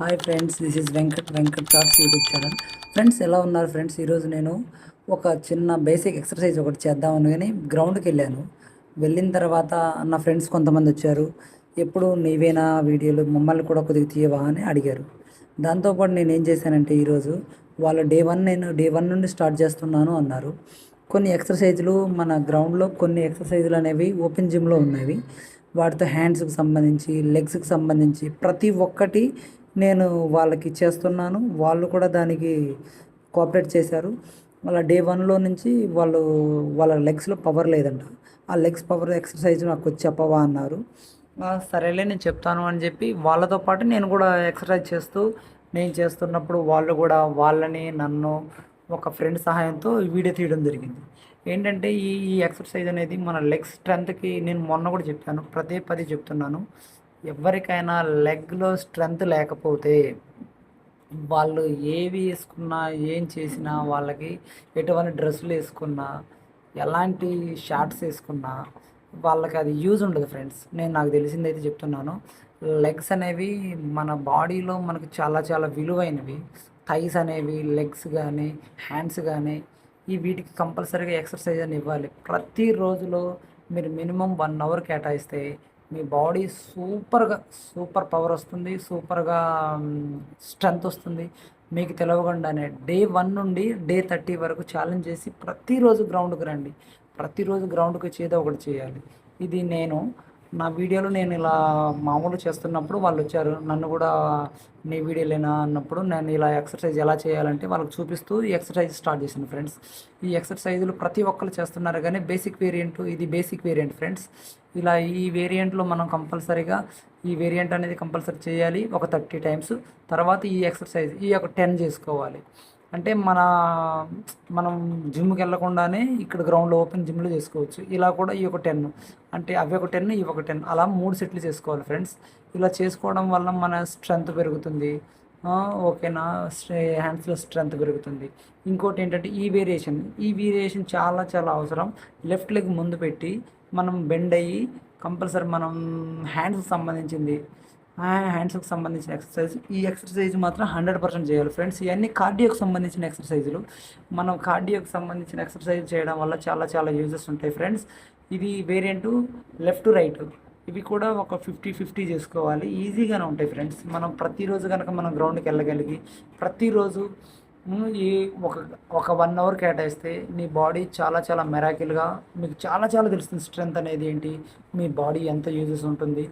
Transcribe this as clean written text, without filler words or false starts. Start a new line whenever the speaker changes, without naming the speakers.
Hi friends, this is Venkat thoughts YouTube channel. Friends, ఎలా ఉన్నారు friends? ఈరోజు నేను ఒక చిన్న బేసిక్ ఎక్సర్సైజ్ ఒకటి చేద్దామని కానీ గ్రౌండ్కి వెళ్ళాను. వెళ్ళిన తర్వాత నా ఫ్రెండ్స్ కొంతమంది వచ్చారు. ఎప్పుడు నీవేనా వీడియోలు, మమ్మల్ని కూడా కొద్దిగా తీయవా అని అడిగారు. దాంతోపాటు నేను ఏం చేశానంటే ఈరోజు వాళ్ళ నేను డే వన్ నుండి స్టార్ట్ చేస్తున్నాను అన్నారు. కొన్ని ఎక్సర్సైజులు మన గ్రౌండ్లో కొన్ని ఎక్సర్సైజులు అనేవి ఓపెన్ జిమ్లో ఉన్నవి. వాటితో హ్యాండ్స్కి సంబంధించి, లెగ్స్కి సంబంధించి ప్రతి ఒక్కటి నేను వాళ్ళకి చేస్తున్నాను. వాళ్ళు కూడా దానికి కోఆపరేట్ చేశారు. వాళ్ళ డే వన్లో నుంచి వాళ్ళ లెగ్స్లో పవర్ లేదంట. ఆ లెగ్స్ పవర్ ఎక్సర్సైజ్ నాకు వచ్చి చెప్పవా అన్నారు. సరేలే నేను చెప్తాను అని చెప్పి వాళ్ళతో పాటు నేను కూడా ఎక్సర్సైజ్ చేస్తూ నేను చేస్తున్నప్పుడు వాళ్ళు కూడా నన్ను ఒక ఫ్రెండ్ సహాయంతో వీడియో తీయడం జరిగింది. ఏంటంటే ఈ ఎక్సర్సైజ్ అనేది మన లెగ్ స్ట్రెంత్కి నేను మొన్న కూడా చెప్పాను, పదే చెప్తున్నాను. ఎవరికైనా లెగ్లో స్ట్రెంత్ లేకపోతే వాళ్ళు ఏవి వేసుకున్నా, ఏం చేసినా, వాళ్ళకి ఎటువంటి డ్రెస్సులు వేసుకున్నా, ఎలాంటి షార్ట్స్ వేసుకున్నా వాళ్ళకి అది యూజ్ ఉండదు ఫ్రెండ్స్. నాకు తెలిసిందైతే చెప్తున్నాను. లెగ్స్ అనేవి మన బాడీలో మనకు చాలా చాలా విలువైనవి. థైస్ అనేవి, లెగ్స్ కానీ, హ్యాండ్స్ కానీ వీటికి కంపల్సరీగా ఎక్సర్సైజ్ అని ఇవ్వాలి. ప్రతి రోజులో మీరు మినిమం 1 అవర్ కేటాయిస్తే మీ బాడీ సూపర్ పవర్ వస్తుంది, సూపర్గా స్ట్రెంగ్త్ వస్తుంది. మీకు తెలవకుండానే డే 1 నుండి డే 30 వరకు ఛాలెంజ్ చేసి ప్రతిరోజు గ్రౌండ్కి రండి. ప్రతిరోజు గ్రౌండ్కి వచ్చి ఏదో ఒకటి చేయాలి. ఇది నా వీడియోలో నేను ఇలా మామూలు చేస్తున్నప్పుడు వాళ్ళు వచ్చారు. నన్ను కూడా నీ వీడియోలేనా అన్నప్పుడు నేను ఇలా ఎక్సర్సైజ్ ఎలా చేయాలంటే వాళ్ళకి చూపిస్తూ ఈ ఎక్సర్సైజ్ స్టార్ట్ చేశాను ఫ్రెండ్స్. ఈ ఎక్సర్సైజులు ప్రతి ఒక్కరు చేస్తున్నారు, కానీ ఇది బేసిక్ వేరియంట్ ఫ్రెండ్స్. ఇలా ఈ వేరియంట్లో మనం కంపల్సరీగా ఈ వేరియంట్ అనేది కంపల్సరీ చేయాలి ఒక 30 టైమ్స్. తర్వాత ఈ ఎక్సర్సైజ్ ఒక 10 చేసుకోవాలి. అంటే మనం జిమ్కి వెళ్ళకుండానే ఇక్కడ గ్రౌండ్లో ఓపెన్ జిమ్లో చేసుకోవచ్చు. ఇలా కూడా ఈ ఒక 10, అంటే అవి ఒక 10, ఇవి ఒక 10, అలా 3 సెట్లు చేసుకోవాలి ఫ్రెండ్స్. ఇలా చేసుకోవడం వల్ల మన స్ట్రెంత్ పెరుగుతుంది. ఓకేనా? హ్యాండ్స్లో స్ట్రెంత్ పెరుగుతుంది. ఇంకోటి ఏంటంటే ఈ వేరియేషన్ చాలా చాలా అవసరం. లెఫ్ట్ లెగ్ ముందు పెట్టి మనం బెండ్ అయ్యి కంపల్సరీ మనం హ్యాండ్స్కి సంబంధించిన ఈ ఎక్సర్సైజ్ మాత్రం 100% చేయాలి ఫ్రెండ్స్. ఇవన్నీ కార్డియోకి సంబంధించిన ఎక్సర్సైజులు. మనం కార్డియోకి సంబంధించిన ఎక్సర్సైజ్ చేయడం వల్ల చాలా చాలా యూజెస్ ఉంటాయి ఫ్రెండ్స్. ఇది వేరియంటు లెఫ్ట్ రైట్. ఇవి కూడా ఒక 50-50 చేసుకోవాలి. ఈజీగానే ఉంటాయి ఫ్రెండ్స్. మనం ప్రతిరోజు కనుక మనం గ్రౌండ్కి వెళ్ళగలిగి ప్రతిరోజు ఈ ఒక 1 అవర్ కేటాయిస్తే నీ బాడీ చాలా చాలా మెరాకిల్గా మీకు చాలా చాలా తెలుస్తుంది. స్ట్రెంత్ అనేది ఏంటి, మీ బాడీ ఎంత యూజెస్ ఉంటుంది,